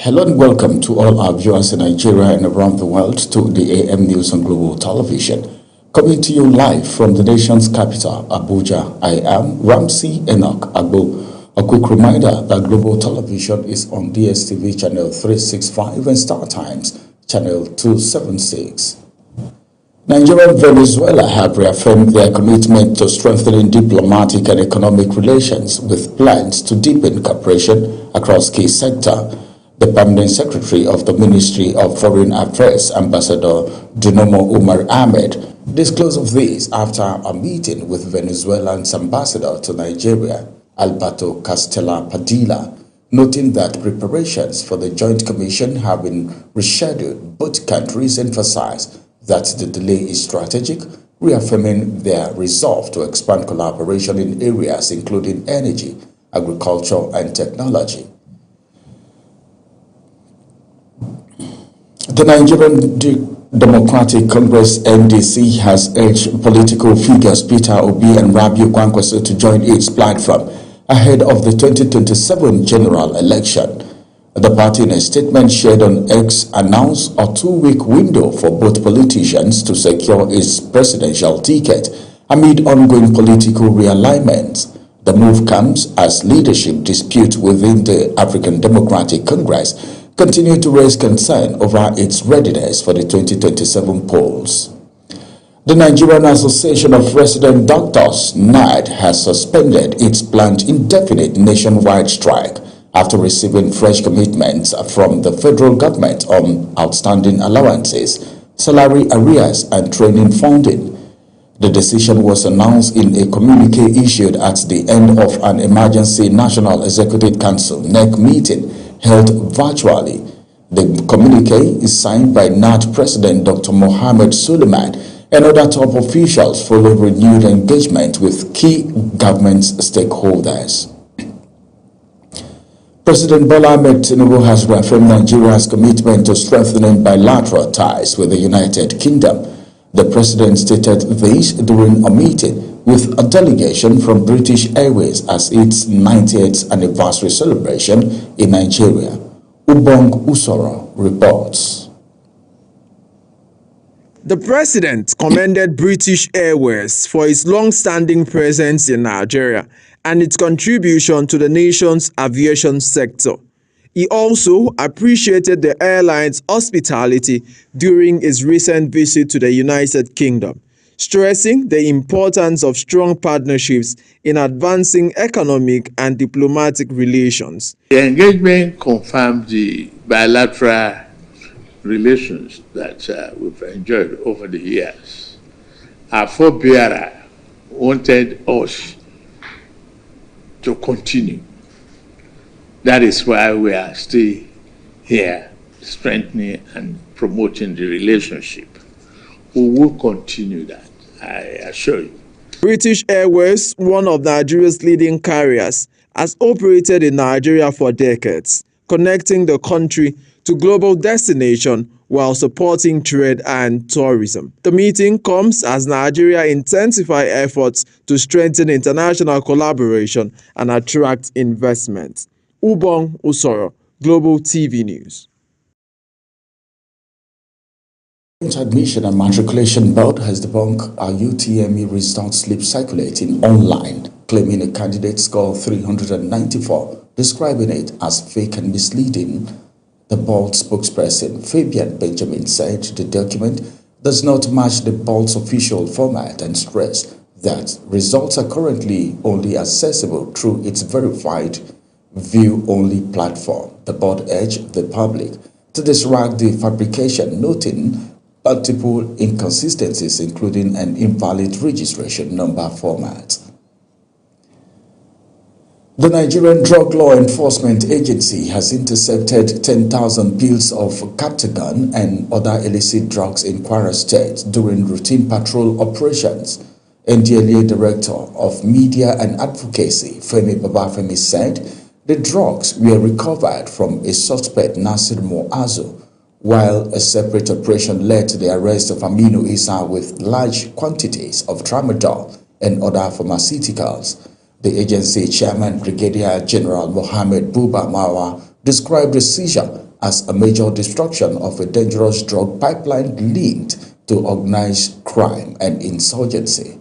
Hello and welcome to all our viewers in Nigeria and around the world to the AM News on Global Television. Coming to you live from the nation's capital, Abuja, I am Ramsey Enoch Agbo. A quick reminder that Global Television is on DSTV channel 365 and Star Times channel 276. Nigeria and Venezuela have reaffirmed their commitment to strengthening diplomatic and economic relations with plans to deepen cooperation across key sectors. The Permanent Secretary of the Ministry of Foreign Affairs, Ambassador Dinomo Umar Ahmed, disclosed of this after a meeting with Venezuela's ambassador to Nigeria, Alberto Castella Padilla, noting that preparations for the Joint Commission have been rescheduled. Both countries emphasized that the delay is strategic, reaffirming their resolve to expand collaboration in areas including energy, agriculture, and technology. The Nigerian Democratic Congress (NDC) has urged political figures Peter Obi and Rabiu Kwankwaso to join its platform ahead of the 2027 general election. The party, in a statement shared on X, announced a 2-week window for both politicians to secure its presidential ticket amid ongoing political realignments. The move comes as leadership disputes within the African Democratic Congress continue to raise concern over its readiness for the 2027 polls. The Nigerian Association of Resident Doctors (NAD) has suspended its planned indefinite nationwide strike after receiving fresh commitments from the federal government on outstanding allowances, salary arrears, and training funding. The decision was announced in a communique issued at the end of an emergency National Executive Council (NEC) meeting held virtually. The communique is signed by NAD President Dr. Mohammed Suleiman and other top officials following renewed engagement with key government stakeholders. President Bola Ahmed Tinubu has reaffirmed Nigeria's commitment to strengthening bilateral ties with the United Kingdom. The president stated this during a meeting with a delegation from British Airways as its 90th anniversary celebration in Nigeria. Ubong Usoro reports. The president commended British Airways for its long-standing presence in Nigeria and its contribution to the nation's aviation sector. He also appreciated the airline's hospitality during his recent visit to the United Kingdom, stressing the importance of strong partnerships in advancing economic and diplomatic relations. The engagement confirmed the bilateral relations that we've enjoyed over the years. Our forebearer wanted us to continue. That is why we are still here, strengthening and promoting the relationship. We will continue that, I assure you. British Airways, one of Nigeria's leading carriers, has operated in Nigeria for decades, connecting the country to global destinations while supporting trade and tourism. The meeting comes as Nigeria intensifies efforts to strengthen international collaboration and attract investment. Ubong Usoro, Global TV News. Admission and Matriculation Board has debunked a UTME result slip circulating online, claiming a candidate scored 394, describing it as fake and misleading. The board spokesperson, Fabian Benjamin, said the document does not match the board's official format and stressed that results are currently only accessible through its verified view-only platform. The board urged the public to disregard the fabrication, noting multiple inconsistencies, including an invalid registration number format. The Nigerian Drug Law Enforcement Agency has intercepted 10,000 pills of Captagon and other illicit drugs in Kwara State during routine patrol operations. NDLEA Director of Media and Advocacy, Femi Babafemi, said the drugs were recovered from a suspect, Nasir Muazu, while a separate operation led to the arrest of Aminu Isa with large quantities of tramadol and other pharmaceuticals. The agency chairman, Brigadier General Mohammed Buba Marwa, described the seizure as a major destruction of a dangerous drug pipeline linked to organized crime and insurgency.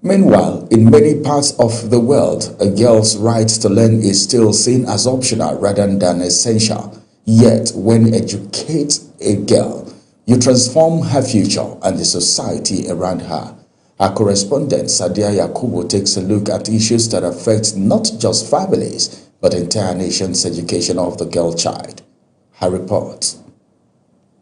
Meanwhile, in many parts of the world, a girl's right to learn is still seen as optional rather than essential. Yet, when educate a girl, you transform her future and the society around her. Our correspondent, Sadia Yakubu, takes a look at issues that affect not just families, but the entire nation's education of the girl child. Her report.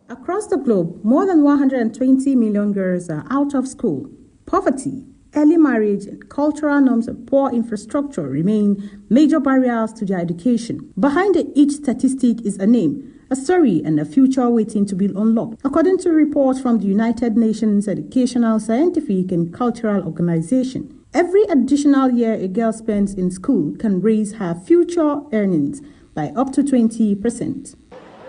Across the globe, more than 120 million girls are out of school. Poverty, early marriage, and cultural norms and poor infrastructure remain major barriers to their education. Behind each statistic is a name, a story, and a future waiting to be unlocked. According to reports from the United Nations Educational, Scientific, and Cultural Organization, every additional year a girl spends in school can raise her future earnings by up to 20%.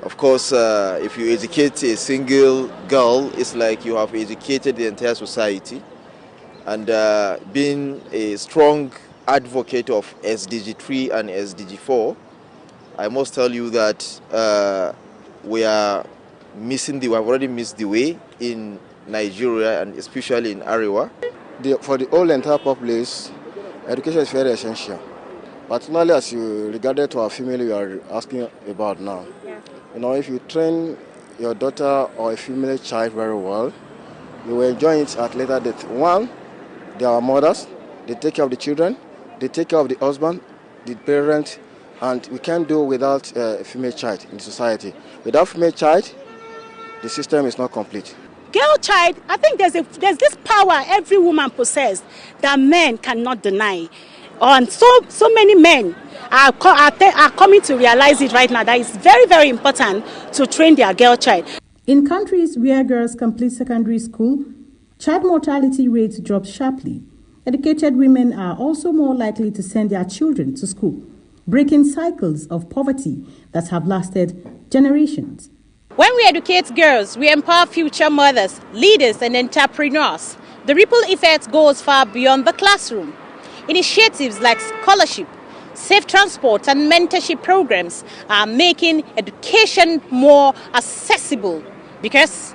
Of course, if you educate a single girl, it's like you have educated the entire society. And being a strong advocate of SDG 3 and SDG 4, I must tell you that we have already missed the way in Nigeria and especially in Arewa. For the whole entire populace, education is very essential. Particularly as you regarded to our female you are asking about now. Yeah. You know, if you train your daughter or a female child very well, you will enjoy it at later date. One, they are mothers, they take care of the children, they take care of the husband, the parent, and we can't do without a female child in society. Without female child, the system is not complete. Girl child, I think there's this power every woman possesses that men cannot deny. And so many men are coming to realize it right now that it's very, very important to train their girl child. In countries where girls complete secondary school, child mortality rates drop sharply. Educated women are also more likely to send their children to school, breaking cycles of poverty that have lasted generations. When we educate girls, we empower future mothers, leaders, and entrepreneurs. The ripple effect goes far beyond the classroom. Initiatives like scholarship, safe transport, and mentorship programs are making education more accessible. Because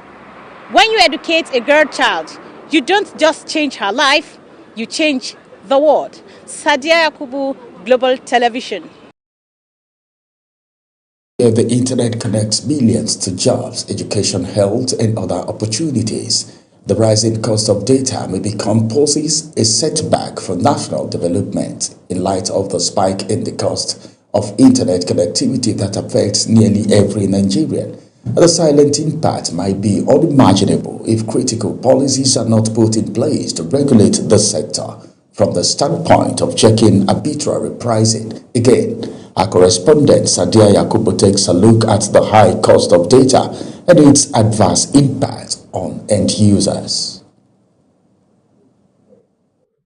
when you educate a girl child, you don't just change her life, you change the world. Sadia Yakubu, Global Television. The internet connects millions to jobs, education, health, and other opportunities. The rising cost of data may poses a setback for national development in light of the spike in the cost of internet connectivity that affects nearly every Nigerian. The silent impact might be unimaginable if critical policies are not put in place to regulate the sector from the standpoint of checking arbitrary pricing. Again, our correspondent Sadia Yakubu takes a look at the high cost of data and its adverse impact on end users.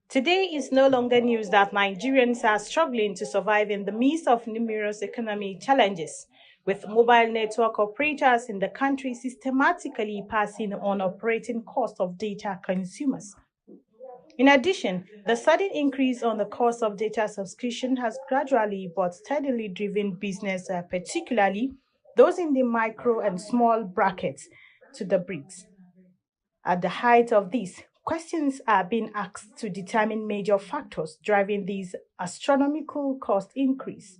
Today is no longer news that Nigerians are struggling to survive in the midst of numerous economic challenges, with mobile network operators in the country systematically passing on operating costs of data consumers. In addition, the sudden increase on the cost of data subscription has gradually but steadily driven business, particularly those in the micro and small brackets, to the brink. At the height of this, questions are being asked to determine major factors driving this astronomical cost increase.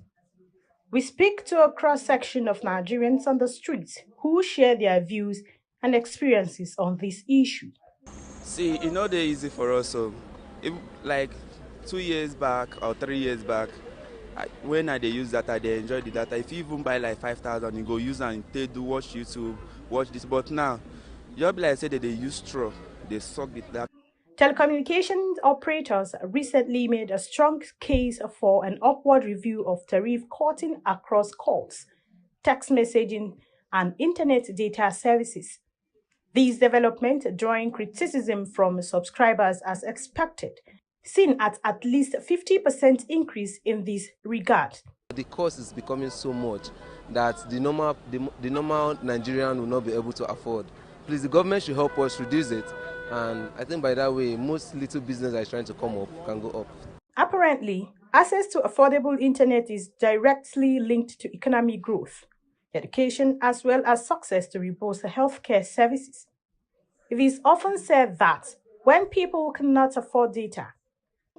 We speak to a cross-section of Nigerians on the streets who share their views and experiences on this issue. See, it's not easy for us. So, like 2 years back or 3 years back, when they use data, they enjoy the data. If you even buy like 5,000, you go use and they do watch YouTube, watch this. But now, just like I said, that they use straw, they suck the data. Telecommunications operators recently made a strong case for an upward review of tariff cutting across calls, text messaging, and internet data services. These developments drawing criticism from subscribers as expected, seen at least 50% increase in this regard. The cost is becoming so much that the normal Nigerian will not be able to afford. Please, the government should help us reduce it, and I think by that way, most little business that is trying to come up can go up. Apparently, Access to affordable internet is directly linked to economic growth, education, as well as success to robust healthcare services. It is often said that when people cannot afford data,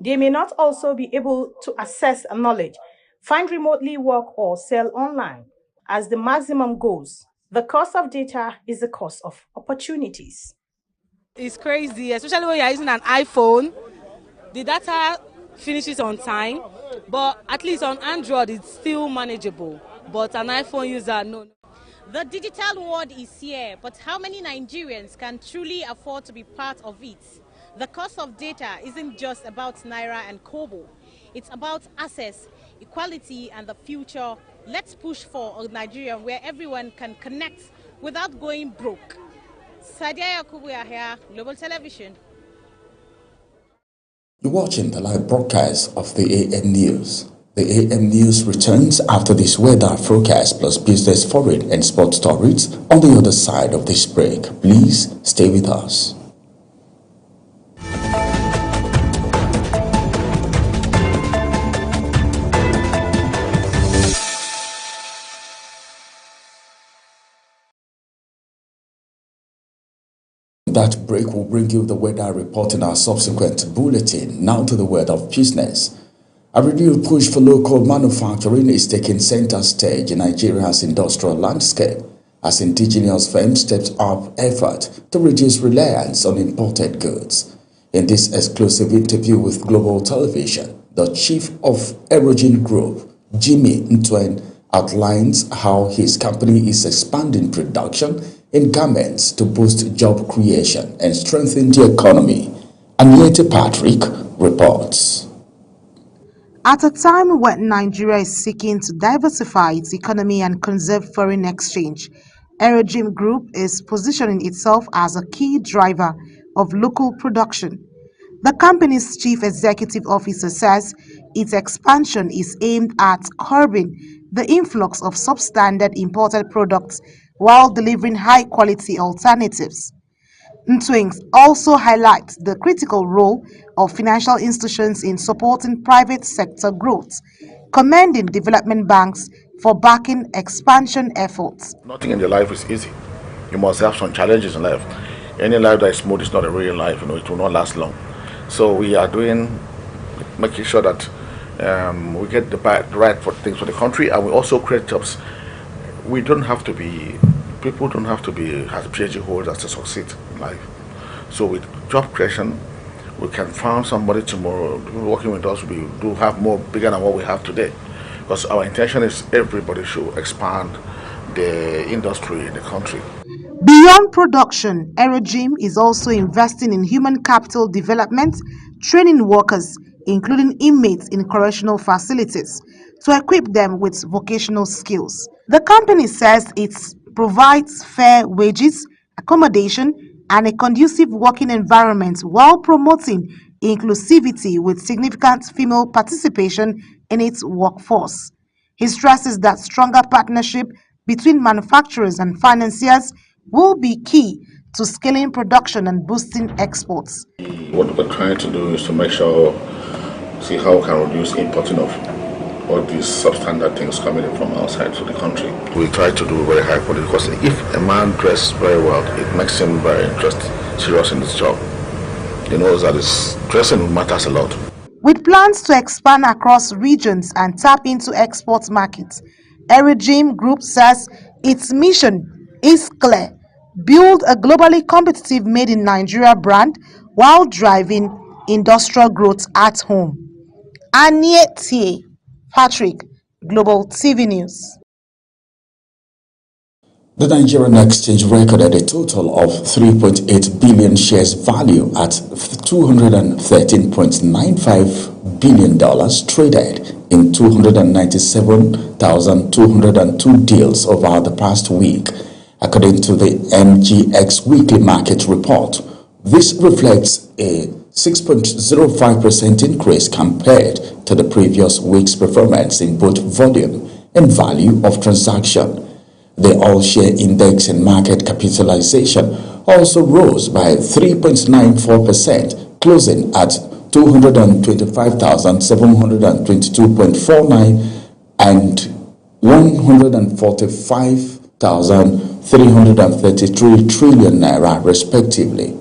they may not also be able to access knowledge, find remotely work, or sell online. As the maximum goes, the cost of data is the cost of opportunities. It's crazy, especially when you're using an iPhone. The data finishes on time, but at least on Android it's still manageable. But an iPhone user, no. The digital world is here, but how many Nigerians can truly afford to be part of it? The cost of data isn't just about Naira and Kobo. It's about access, equality, and the future. Let's push for a Nigeria where everyone can connect without going broke. Sadia Yakubu Yahya, Global Television. You're watching the live broadcast of the AM News. The AM News returns after this weather forecast plus business, foreign and sports stories on the other side of this break. Please stay with us. That break will bring you the weather report in our subsequent bulletin. Now to the word of business. A renewed push for local manufacturing is taking center stage in Nigeria's industrial landscape as indigenous firms stepped up effort to reduce reliance on imported goods. In this exclusive interview with Global Television, the chief of Aerogene Group, Jimmy Ntwen, outlines how his company is expanding production in garments to boost job creation and strengthen the economy. Aniete Patrick reports. At a time when Nigeria is seeking to diversify its economy and conserve foreign exchange, Aerogene Group is positioning itself as a key driver of local production. The company's chief executive officer says its expansion is aimed at curbing the influx of substandard imported products while delivering high-quality alternatives. Ntwings also highlights the critical role of financial institutions in supporting private sector growth, commending development banks for backing expansion efforts. Nothing in your life is easy. You must have some challenges in life. Any life that is smooth is not a real life, it will not last long. So we are making sure that we get the right things for the country, and we also create jobs. People don't have to be as PhD holders to succeed in life. So with job creation, we can find somebody tomorrow. People working with us will have more bigger than what we have today. Because our intention is everybody should expand the industry in the country. Beyond production, Aerogene is also investing in human capital development, training workers, including inmates in correctional facilities, to equip them with vocational skills. The company says it provides fair wages, accommodation, and a conducive working environment while promoting inclusivity with significant female participation in its workforce. He stresses that stronger partnership between manufacturers and financiers will be key to scaling production and boosting exports. What we're trying to do is to see how we can reduce importing of all these substandard things coming in from outside to the country. We try to do very high quality because if a man dresses very well, it makes him very serious in his job. He knows that his dressing matters a lot. With plans to expand across regions and tap into export markets, Aerogene Group says its mission is clear: build a globally competitive Made in Nigeria brand while driving industrial growth at home. Aniete Patrick, Global TV News. The Nigerian exchange recorded a total of 3.8 billion shares value at $213.95 billion traded in 297,202 deals over the past week, according to the MGX Weekly Market Report. This reflects a 6.05% increase compared to the previous week's performance in both volume and value of transaction. The all-share index and market capitalization also rose by 3.94%, closing at 225,722.49 and 145,333 trillion naira respectively.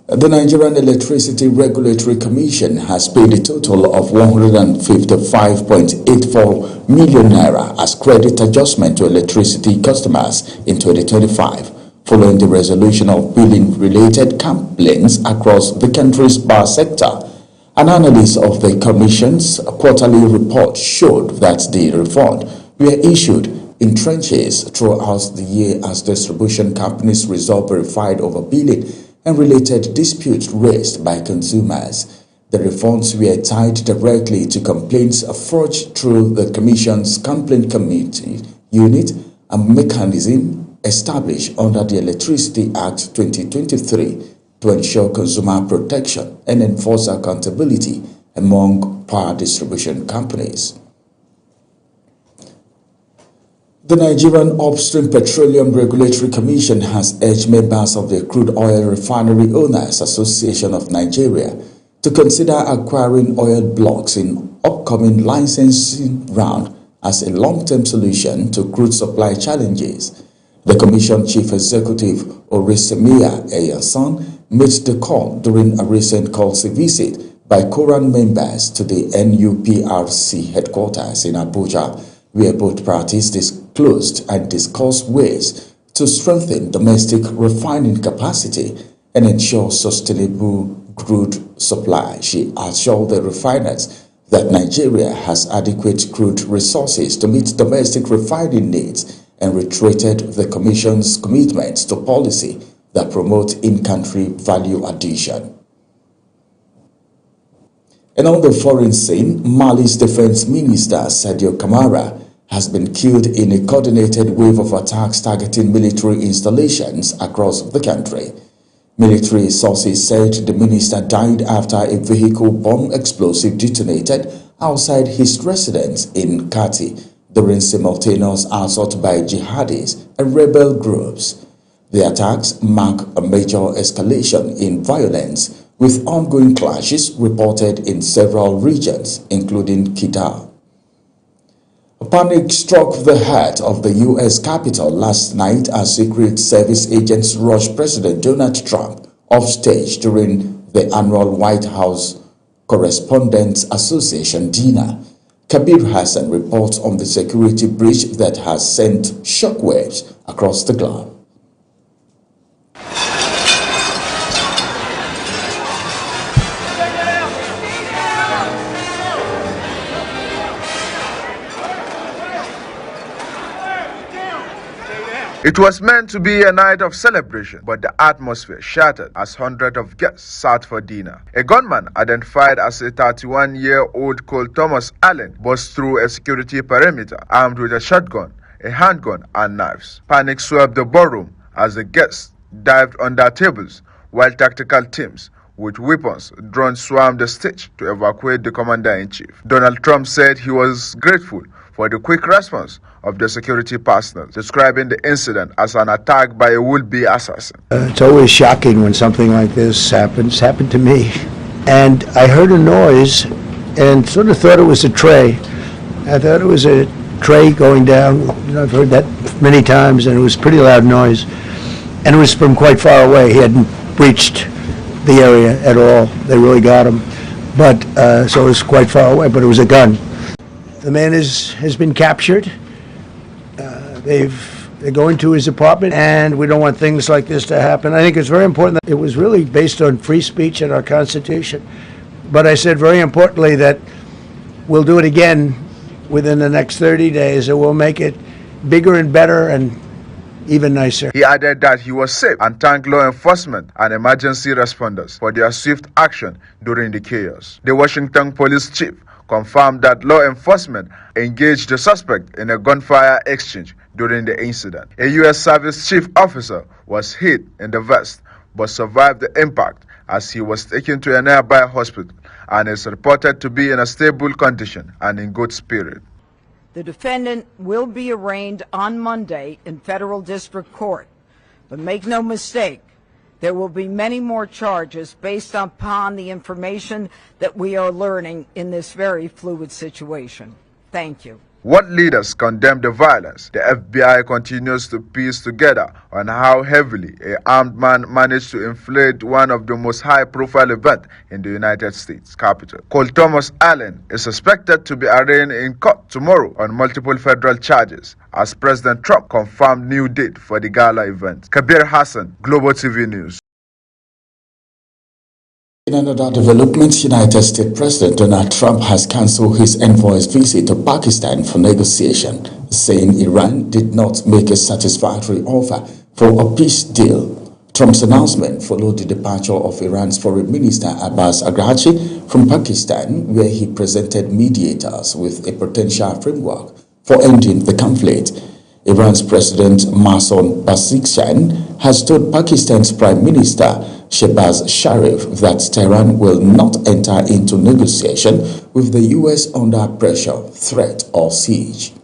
The Nigerian Electricity Regulatory Commission has paid a total of 155.84 million naira as credit adjustment to electricity customers in 2025, following the resolution of billing-related complaints across the country's power sector. An analysis of the Commission's quarterly report showed that the refund were issued in tranches throughout the year as distribution companies resolved verified overbilling and related disputes raised by consumers. The refunds were tied directly to complaints forged through the Commission's Complaint Committee Unit, a mechanism established under the Electricity Act 2023 to ensure consumer protection and enforce accountability among power distribution companies. The Nigerian Upstream Petroleum Regulatory Commission has urged members of the Crude Oil Refinery Owners Association of Nigeria to consider acquiring oil blocks in upcoming licensing round as a long-term solution to crude supply challenges. The Commission Chief Executive Oresemiya Eyasan made the call during a recent courtesy visit by Quorum members to the NUPRC headquarters in Abuja, where both parties disclosed and discussed ways to strengthen domestic refining capacity and ensure sustainable crude supply. She assured the refiners that Nigeria has adequate crude resources to meet domestic refining needs and reiterated the Commission's commitment to policy that promote in-country value addition. And on the foreign scene, Mali's Defense Minister Sadio Kamara has been killed in a coordinated wave of attacks targeting military installations across the country. Military sources said the minister died after a vehicle bomb explosive detonated outside his residence in Kati during simultaneous assault by jihadis and rebel groups. The attacks mark a major escalation in violence, with ongoing clashes reported in several regions, including Kidal. A panic struck the heart of the U.S. Capitol last night as Secret Service agents rushed President Donald Trump off stage during the annual White House Correspondents Association dinner. Kabir Hassan reports on the security breach that has sent shockwaves across the globe. It was meant to be a night of celebration, but the atmosphere shattered as hundreds of guests sat for dinner. A gunman identified as a 31-year-old Cole Thomas Allen burst through a security perimeter armed with a shotgun, a handgun, and knives. Panic swept the ballroom as the guests dived under tables, while tactical teams with weapons drawn swarmed the stage to evacuate the commander-in-chief. Donald Trump said he was grateful for the quick response of the security personnel, describing the incident as an attack by a would-be assassin. It's always shocking when something like this happens. It happened to me. And I heard a noise and sort of thought it was a tray. I thought it was a tray going down. You know, I've heard that many times, and it was a pretty loud noise. And it was from quite far away. He hadn't breached the area at all. They really got him. But so it was quite far away, but it was a gun. The man has been captured. They're going to his apartment, and we don't want things like this to happen. I think it's very important that it was really based on free speech and our Constitution. But I said very importantly that we'll do it again within the next 30 days, and we'll make it bigger and better and even nicer. He added that he was safe and thanked law enforcement and emergency responders for their swift action during the chaos. The Washington police chief confirmed that law enforcement engaged the suspect in a gunfire exchange during the incident. A U.S. Service chief officer was hit in the vest but survived the impact as he was taken to a nearby hospital and is reported to be in a stable condition and in good spirit. The defendant will be arraigned on Monday in federal district court, but make no mistake, There will be many more charges based upon the information that we are learning in this very fluid situation. Thank you. What leaders condemn the violence, the FBI continues to piece together on how heavily an armed man managed to inflate one of the most high-profile events in the United States Capitol. Cole Thomas Allen is suspected to be arraigned in court tomorrow on multiple federal charges, as President Trump confirmed new date for the gala event. Kabir Hassan, Global TV News. In another development, United States President Donald Trump has cancelled his envoy's visit to Pakistan for negotiation, saying Iran did not make a satisfactory offer for a peace deal. Trump's announcement followed the departure of Iran's Foreign Minister Abbas Araghchi from Pakistan, where he presented mediators with a potential framework for ending the conflict. Iran's President Masoud Pezeshkian has told Pakistan's Prime Minister Shehbaz Sharif that Tehran will not enter into negotiation with the U.S. under pressure, threat, or siege.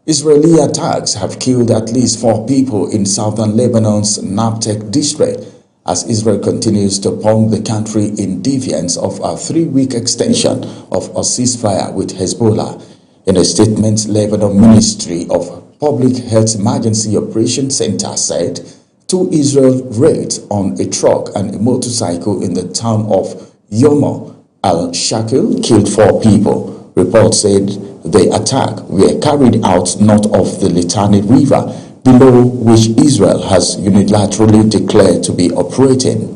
Israeli attacks have killed at least 4 people in southern Lebanon's Nabtek district as Israel continues to pound the country in defiance of a 3-week extension of a ceasefire with Hezbollah. In a statement, Lebanon Ministry of Public Health Emergency Operations Center said 2 Israel raids on a truck and a motorcycle in the town of Yoma al-Shakil killed 4 people. Reports said the attack were carried out north of the Litani River, below which Israel has unilaterally declared to be operating.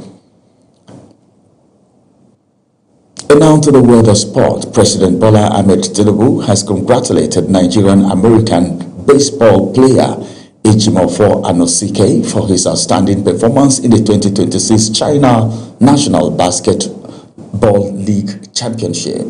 And now to the world of sport. President Bola Ahmed Tinubu has congratulated Nigerian-American baseball player Ejimofor Anosike for his outstanding performance in the 2026 China National Basketball League Championship.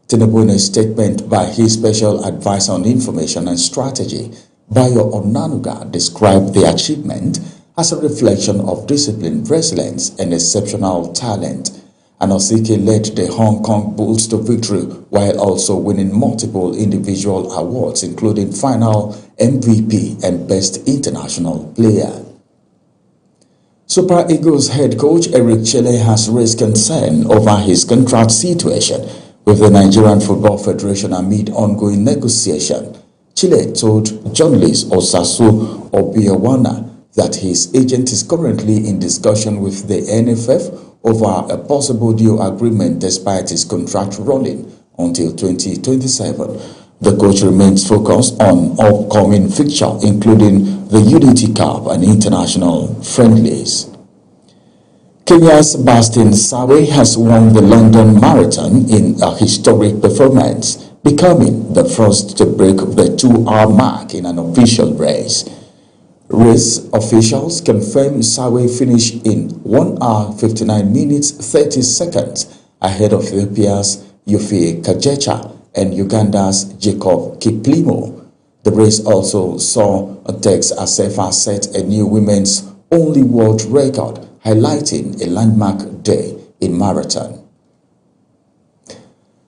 Tinubu, in a statement by his special advisor on information and strategy, Bayo Onanuga, described the achievement as a reflection of discipline, resilience, and exceptional talent. Anosike led the Hong Kong Bulls to victory while also winning multiple individual awards, including Final MVP and Best International Player. Super Eagles head coach Eric Chelle has raised concern over his contract situation with the Nigerian Football Federation amid ongoing negotiation. Chelle told journalist Osasu Obiawana that his agent is currently in discussion with the NFF over a possible deal agreement despite his contract running until 2027. The coach remains focused on upcoming fixtures, including the Unity Cup and international friendlies. Kenya's Bastian Sawe has won the London Marathon in a historic performance, becoming the first to break the 2-hour mark in an official race. Race officials confirmed Sawe finished in 1 hour 59 minutes 30 seconds ahead of Ethiopia's Yofie Kajecha and Uganda's Jacob Kiplimo. The race also saw Tex Asefa set a new women's only world record, highlighting a landmark day in marathon.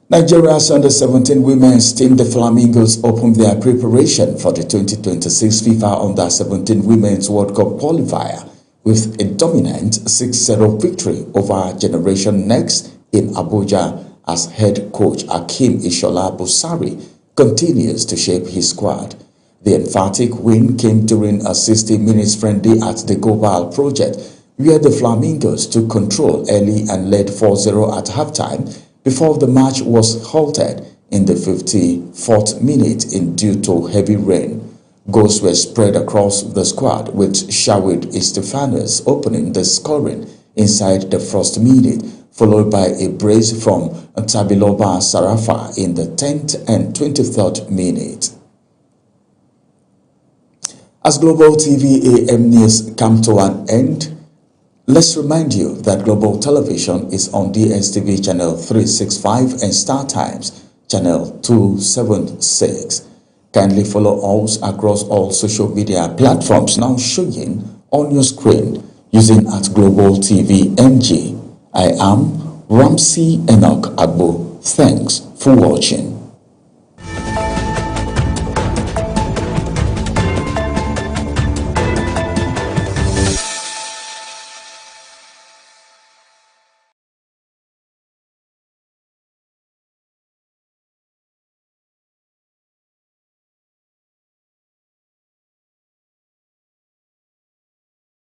Nigeria's under-17 women's team, the Flamingos, opened their preparation for the 2026 FIFA Under-17 Women's World Cup qualifier with a dominant 6-0 victory over Generation Next in Abuja as head coach Akeem Ishola Busari continues to shape his squad. The emphatic win came during a 60-minute friendly at the Global Project, where the Flamingos took control early and led 4-0 at halftime, before the match was halted in the 54th minute due to heavy rain. Goals were spread across the squad, with Shawid Estefanos opening the scoring inside the first minute, followed by a brace from Tabiloba Sarafa in the 10th and 23rd minute. As Global TV AM News come to an end, let's remind you that Global Television is on DSTV channel 365 and Star Times channel 276. Kindly follow us across all social media platforms now showing on your screen using @Global TV NG. I am Ramsey Enoch Agbo. Thanks for watching.